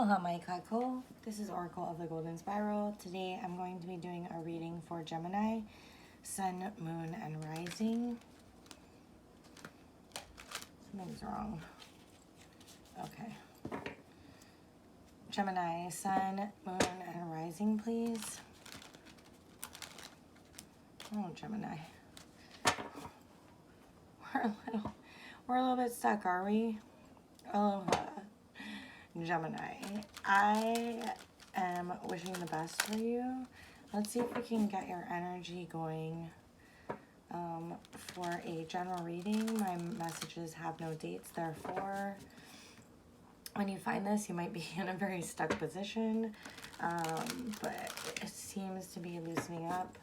Aloha my kako. This is Oracle of the Golden Spiral. Today I'm going to be doing a reading for Gemini, Sun, Moon, and Rising. Something's wrong. Okay. Gemini, Sun, Moon, and Rising, please. Oh, Gemini. We're a little bit stuck, are we? Aloha. Gemini, I am wishing the best for you. Let's see if we can get your energy going for a general reading. My messages have no dates, therefore, when you find this, you might be in a very stuck position, but it seems to be loosening up.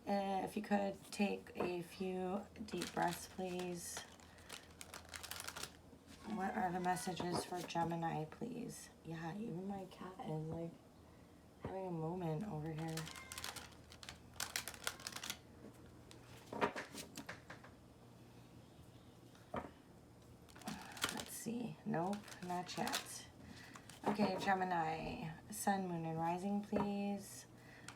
If you could take a few deep breaths, please. What are the messages for Gemini, please? Yeah, even my cat is like having a moment over here. Let's see. Nope, not yet. Okay, Gemini, Sun, Moon, and Rising, please.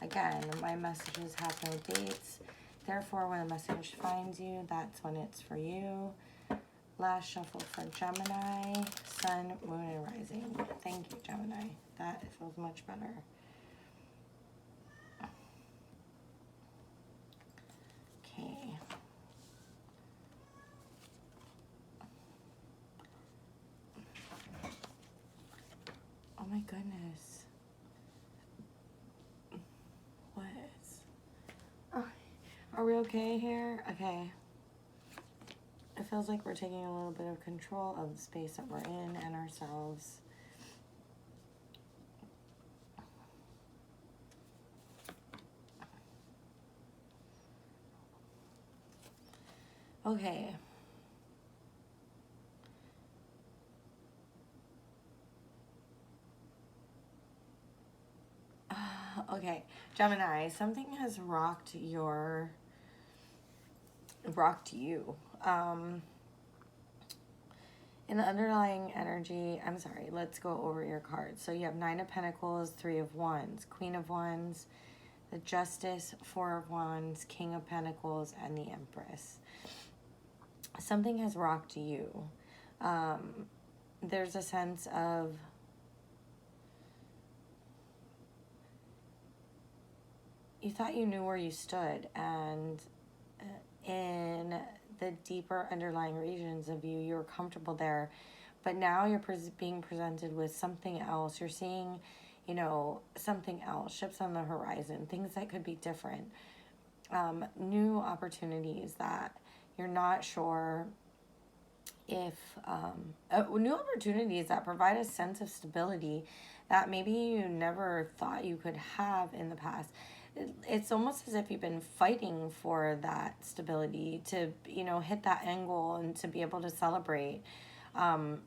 Again, my messages have no dates. Therefore, when a message finds you, that's when it's for you. Last shuffle for Gemini, Sun, Moon, and Rising. Thank you, Gemini. That feels much better. Okay. Oh my goodness. What? Oh, are we okay here? Okay. It feels like we're taking a little bit of control of the space that we're in and ourselves. Okay. Okay, Gemini, something has rocked you. In the underlying energy, I'm sorry, let's go over your cards. So you have 9 of Pentacles, 3 of Wands, Queen of Wands, the Justice, 4 of Wands, King of Pentacles, and the Empress. Something has rocked you. There's a sense of you thought you knew where you stood, and in the deeper underlying regions of you, you were comfortable there, but now you're being presented with something else. You're seeing, you know, something else, ships on the horizon, things that could be different, new opportunities that you're not sure if, new opportunities that provide a sense of stability that maybe you never thought you could have in the past. It's almost as if you've been fighting for that stability to, you know, hit that end goal and to be able to celebrate. And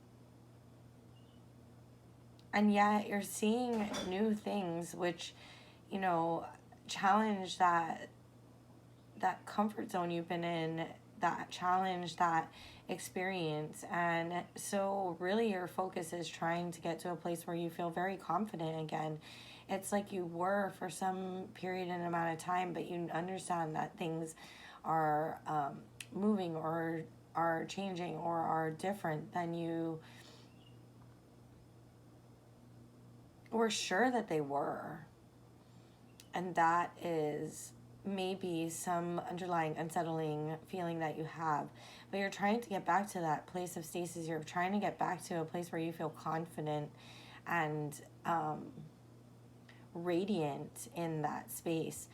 yet you're seeing new things which, you know, challenge that comfort zone you've been in, that challenge, that experience. And so really your focus is trying to get to a place where you feel very confident again. It's like you were for some period and amount of time, but you understand that things are moving or are changing or are different than you were sure that they were. And that is maybe some underlying unsettling feeling that you have, but you're trying to get back to that place of stasis. You're trying to get back to a place where you feel confident and radiant in that space,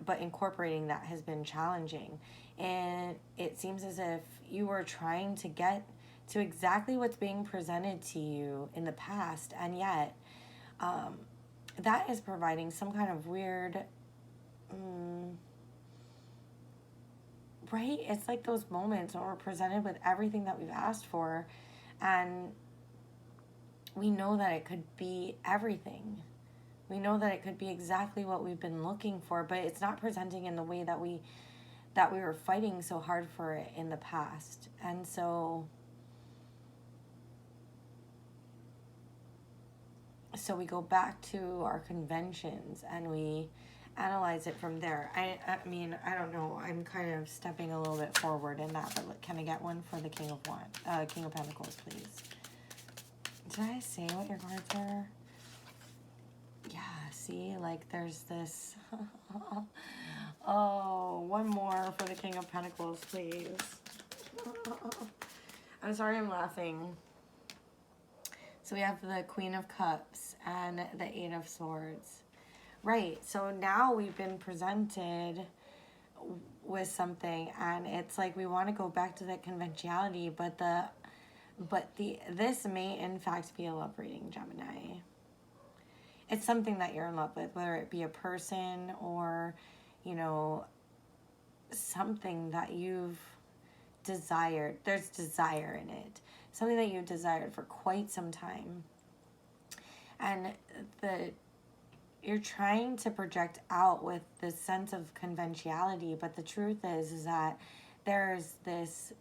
but incorporating that has been challenging. And it seems as if you were trying to get to exactly what's being presented to you in the past, and yet that is providing some kind of weird, right? It's like those moments when we're presented with everything that we've asked for, and we know that it could be everything. We know that it could be exactly what we've been looking for, but it's not presenting in the way that we were fighting so hard for it in the past. And so So we go back to our conventions and we analyze it from there. I mean, I don't know. I'm kind of stepping a little bit forward in that, but can I get one for the King of Pentacles, please? Did I say what your cards are? Yeah, see, like there's this. Oh, one more for the King of Pentacles, please. I'm sorry I'm laughing. So we have the Queen of Cups and the Eight of Swords. Right, so now we've been presented with something and it's like we want to go back to that conventionality, but this may in fact be a love reading, Gemini. It's something that you're in love with, whether it be a person or, you know, something that you've desired. There's desire in it. Something that you desired for quite some time. And you're trying to project out with this sense of conventionality, but the truth is that there's this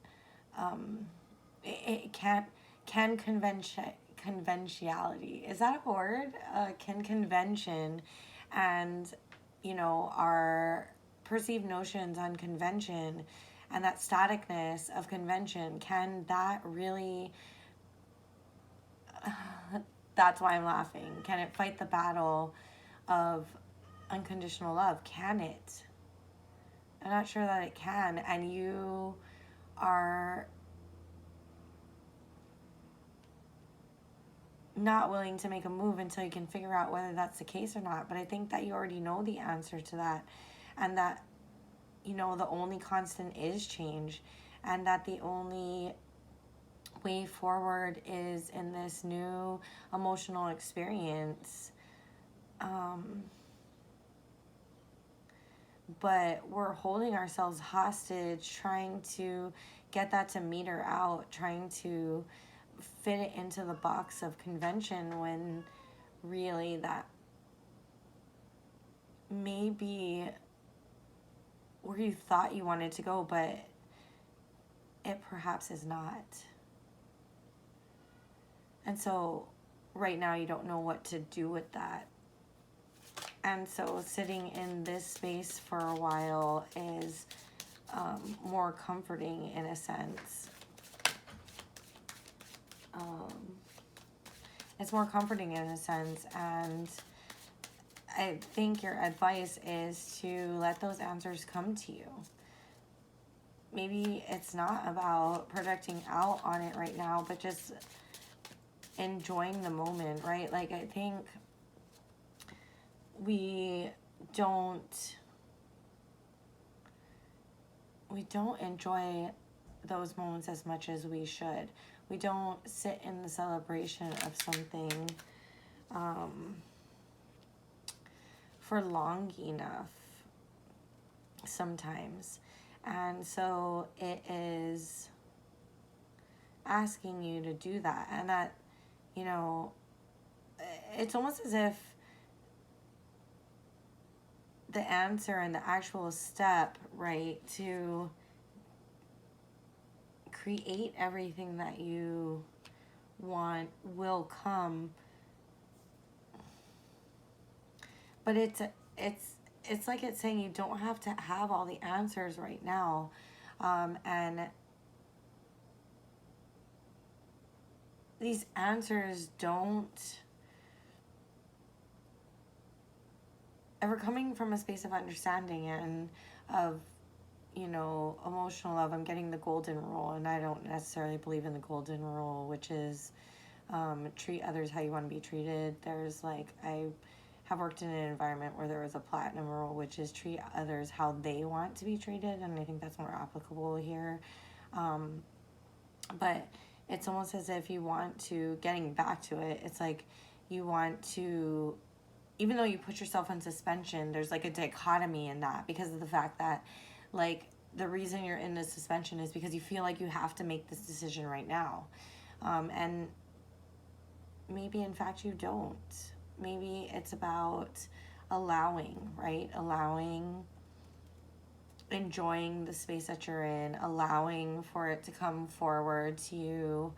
it can't can conventionality, is that a word? Can convention and, you know, our perceived notions on convention and that staticness of convention, can that really that's why I'm laughing. Can it fight the battle of unconditional love? Can it? I'm not sure that it can. And you are not willing to make a move until you can figure out whether that's the case or not. But I think that you already know the answer to that, and that, you know, the only constant is change, and that the only way forward is in this new emotional experience. But we're holding ourselves hostage, trying to get that to meter out, trying to fit it into the box of convention, when really that may be where you thought you wanted to go, but it perhaps is not. And so right now you don't know what to do with that. And so sitting in this space for a while is more comforting in a sense. It's more comforting in a sense, and I think your advice is to let those answers come to you. Maybe it's not about projecting out on it right now, but just enjoying the moment, right? Like, I think we don't enjoy those moments as much as we should. We don't sit in the celebration of something for long enough sometimes. And so it is asking you to do that. And that, you know, it's almost as if the answer and the actual step, right, to create everything that you want will come. But it's like it's saying you don't have to have all the answers right now. And these answers don't ever coming from a space of understanding and of, you know, emotional love. I'm getting the golden rule, and I don't necessarily believe in the golden rule, which is treat others how you want to be treated. There's like, I have worked in an environment where there was a platinum rule, which is treat others how they want to be treated, and I think that's more applicable here. But it's almost as if you want to, getting back to it, it's like you want to, even though you put yourself in suspension, there's like a dichotomy in that, because of the fact that, like, the reason you're in this suspension is because you feel like you have to make this decision right now. And maybe in fact you don't. Maybe it's about allowing, right? Allowing, enjoying the space that you're in, allowing for it to come forward to you,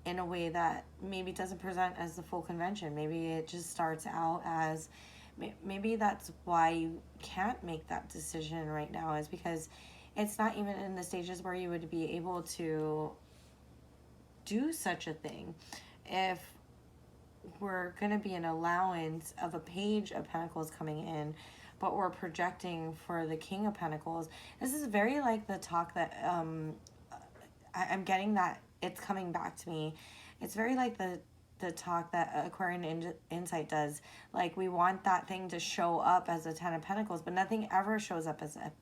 in a way that maybe doesn't present as the full convention. Maybe it just starts out as, maybe that's why you can't make that decision right now, is because it's not even in the stages where you would be able to do such a thing. If we're going to be an allowance of a page of pentacles coming in, but we're projecting for the king of pentacles, this is very like the talk that I'm getting, that it's coming back to me. It's very like the talk that Aquarian Insight does. Like, we want that thing to show up as a Ten of Pentacles, but nothing ever shows up as a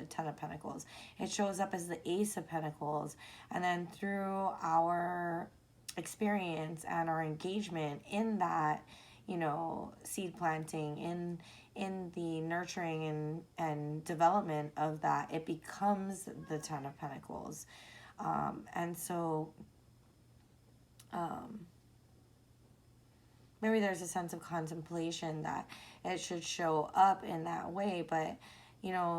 Ten of Pentacles. It shows up as the Ace of Pentacles. And then through our experience and our engagement in that, seed planting, in the nurturing and development of that, it becomes the Ten of Pentacles. And so maybe there's a sense of contemplation that it should show up in that way. But,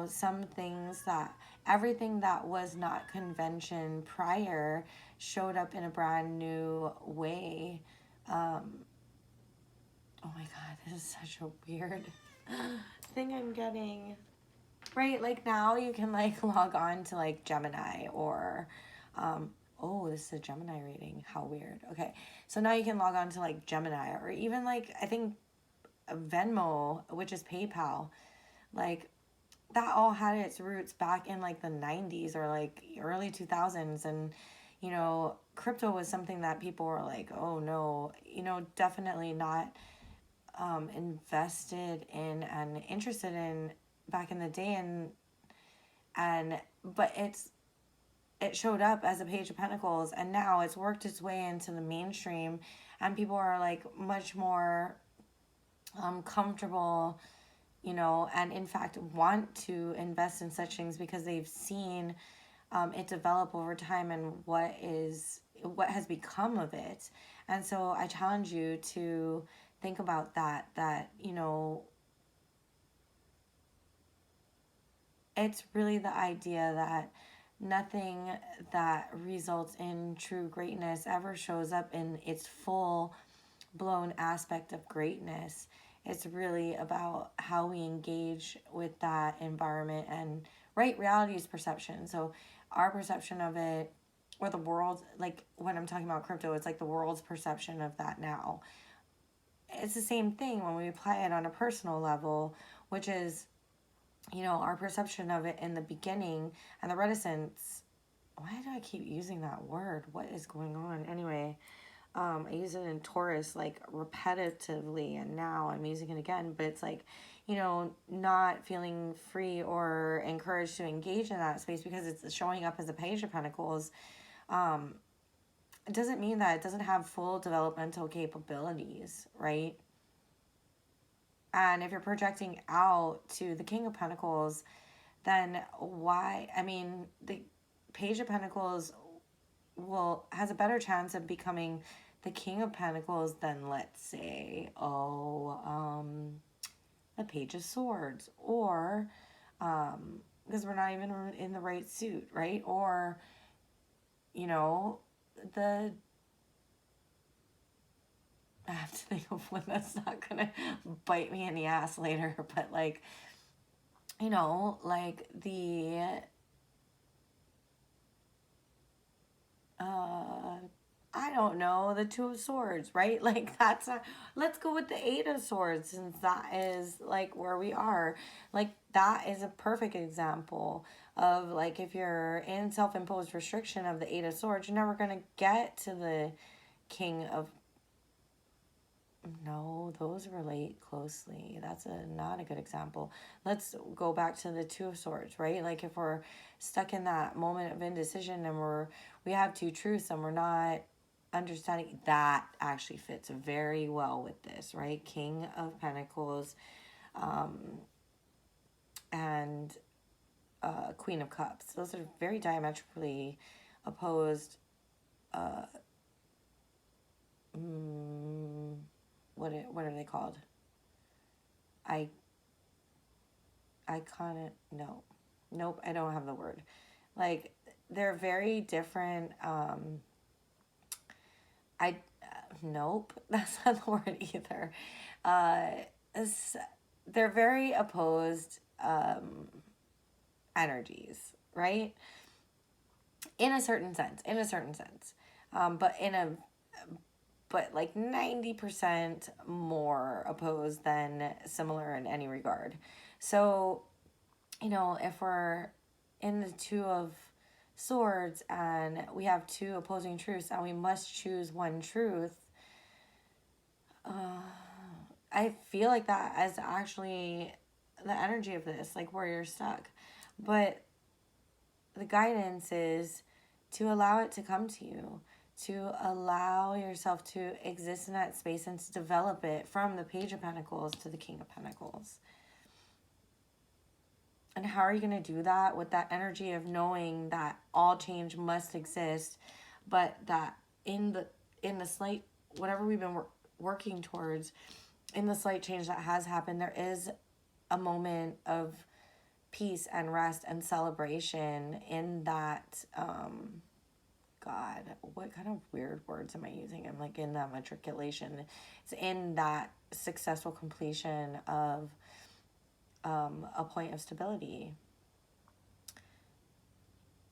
some things, that everything that was not convention prior showed up in a brand new way. Oh my God, this is such a weird thing I'm getting. Right, like now you can like log on to like Gemini or, oh, this is a Gemini reading. How weird. Okay, so now you can log on to like Gemini, or even like, I think Venmo, which is PayPal. Like, that all had its roots back in like the 90s or like early 2000s. And, crypto was something that people were like, oh no, definitely not invested in and interested in back in the day. But it showed up as a page of pentacles, and now it's worked its way into the mainstream, and people are like much more comfortable, and in fact want to invest in such things because they've seen it develop over time, and what has become of it. And so I challenge you to think about that it's really the idea that nothing that results in true greatness ever shows up in its full blown aspect of greatness. It's really about how we engage with that environment. And right, reality is perception. So our perception of it, or the world, like when I'm talking about crypto, it's like the world's perception of that now. It's the same thing when we apply it on a personal level, which is, our perception of it in the beginning and the reticence. Why do I keep using that word? What is going on? Anyway, I use it in Taurus like repetitively, and now I'm using it again. But it's like, not feeling free or encouraged to engage in that space because it's showing up as a page of pentacles. It doesn't mean that it doesn't have full developmental capabilities, right? And if you're projecting out to the King of Pentacles, then why? I mean, the Page of Pentacles has a better chance of becoming the King of Pentacles than, let's say, the Page of Swords, or because we're not even in the right suit, right? Or, the I have to think of one that's not gonna bite me in the ass later, but like, like the I don't know, the Two of Swords, right? Like let's go with the Eight of Swords, since that is like where we are. Like, that is a perfect example of like, if you're in self-imposed restriction of the Eight of Swords, you're never gonna get to the King of. No, those relate closely. That's not a good example. Let's go back to the Two of Swords, right? Like, if we're stuck in that moment of indecision and we have two truths and we're not understanding, that actually fits very well with this, right? King of Pentacles, and Queen of Cups. Those are very diametrically opposed. What are they called? Iconic. No, nope, I don't have the word. Like, they're very different Nope, that's not the word either. Uh, they're very opposed energies, right? In a certain sense, but in a but like 90% more opposed than similar in any regard. So, if we're in the Two of Swords and we have two opposing truths and we must choose one truth, I feel like that is actually the energy of this, like where you're stuck. But the guidance is to allow it to come to you, to allow yourself to exist in that space and to develop it from the Page of Pentacles to the King of Pentacles. And how are you going to do that? With that energy of knowing that all change must exist, but that in the slight, whatever we've been working towards, in the slight change that has happened, there is a moment of peace and rest and celebration in that. God, what kind of weird words am I using? I'm like in that matriculation. It's in that successful completion of a point of stability.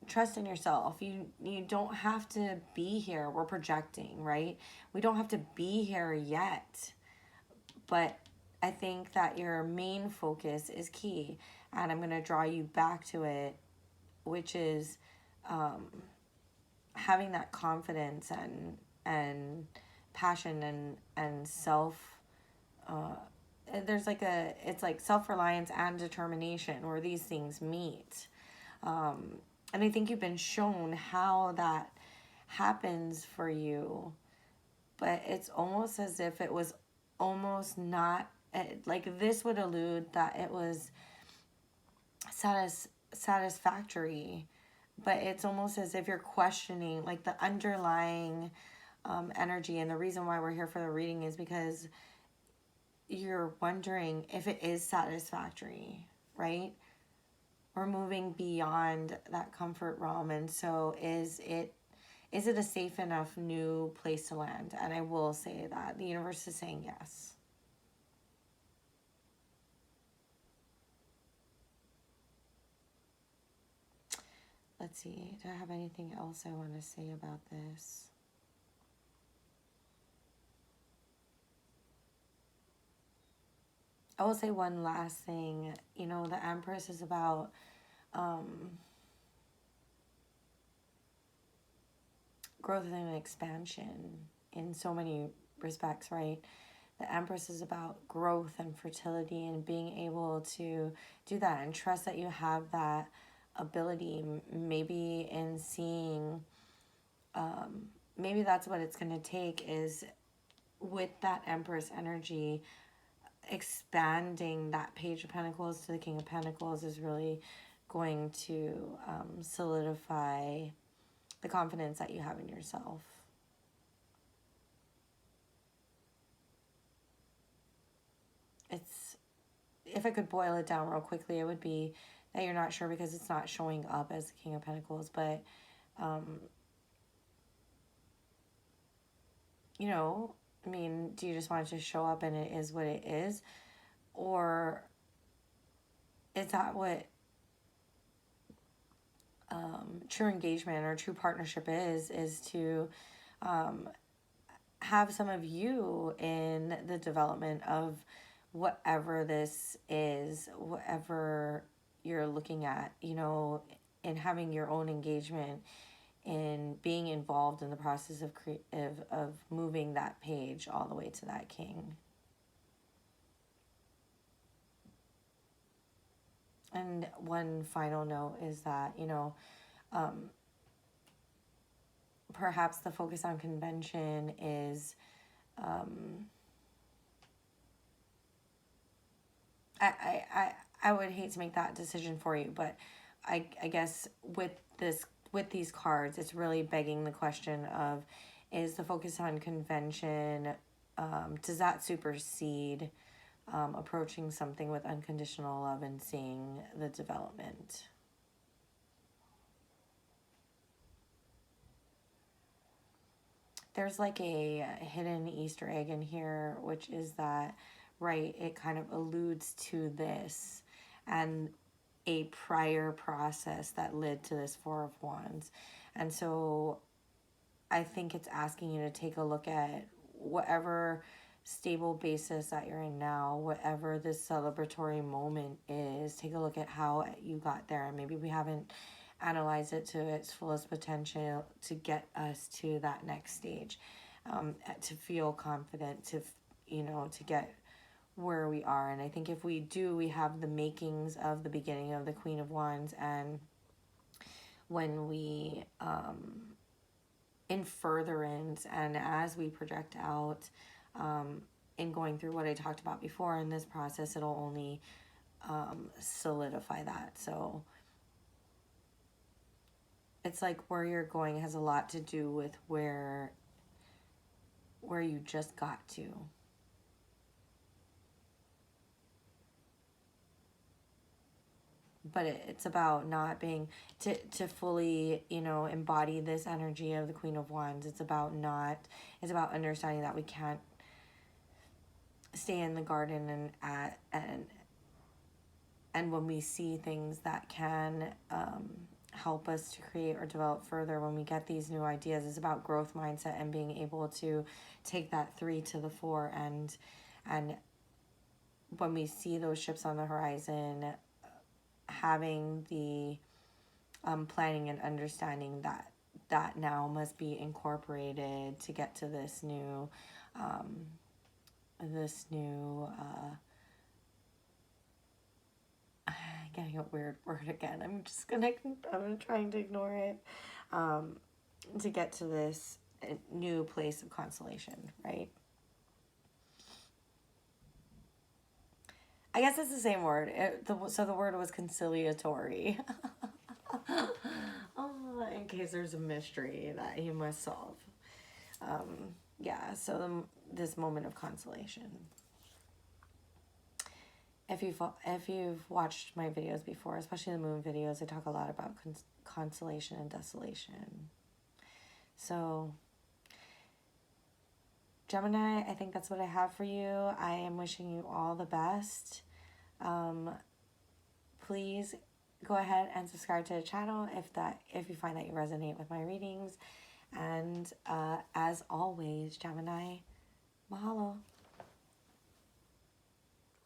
Trust in yourself. You don't have to be here. We're projecting, right? We don't have to be here yet. But I think that your main focus is key. And I'm going to draw you back to it, which is having that confidence and passion and self there's like it's like self-reliance and determination where these things meet, and I think you've been shown how that happens for you, but it's almost as if it was almost not like this would allude that it was satisfactory, but it's almost as if you're questioning like the underlying energy. And the reason why we're here for the reading is because you're wondering if it is satisfactory, right? We're moving beyond that comfort realm, and so is it a safe enough new place to land? And I will say that the universe is saying yes. Let's see, do I have anything else I want to say about this? I will say one last thing. The Empress is about growth and expansion in so many respects, right? The Empress is about growth and fertility and being able to do that and trust that you have that ability. Maybe in seeing, maybe that's what it's going to take is with that Empress energy, expanding that Page of Pentacles to the King of Pentacles is really going to solidify the confidence that you have in yourself. It's, if I could boil it down real quickly, it would be that you're not sure because it's not showing up as the King of Pentacles, but I mean, do you just want it to show up and it is what it is? Or is that what true engagement or true partnership is to have some of you in the development of whatever this is, whatever you're looking at, and having your own engagement in being involved in the process of moving that page all the way to that king. And one final note is that, perhaps the focus on convention is, I would hate to make that decision for you, but I guess with these cards, it's really begging the question of, is the focus on convention, does that supersede approaching something with unconditional love and seeing the development? there's like a hidden Easter egg in here, which is that, right, it kind of alludes to this and a prior process that led to this Four of Wands. And so I think it's asking you to take a look at whatever stable basis that you're in now, whatever this celebratory moment is, take a look at how you got there. And maybe we haven't analyzed it to its fullest potential to get us to that next stage, to feel confident, to get where we are. And I think if we do, we have the makings of the beginning of the Queen of Wands. And when we, in furtherance and as we project out, in going through what I talked about before in this process, it'll only solidify that. So it's like where you're going has a lot to do with where you just got to. But it's about not being to fully, embody this energy of the Queen of Wands. It's about understanding that we can't stay in the garden and when we see things that can help us to create or develop further, when we get these new ideas, it's about growth mindset and being able to take that 3 to the 4. And when we see those ships on the horizon, having the planning and understanding that now must be incorporated to get to this new getting a weird word again. I'm trying to ignore it, to get to this new place of consolation, right? I guess it's the same word. So the word was conciliatory. Oh, in case there's a mystery that you must solve. Yeah, so this moment of consolation. If you've watched my videos before, especially the moon videos, I talk a lot about consolation and desolation. So, Gemini, I think that's what I have for you. I am wishing you all the best. Please go ahead and subscribe to the channel if you find that you resonate with my readings. And as always, Gemini, mahalo.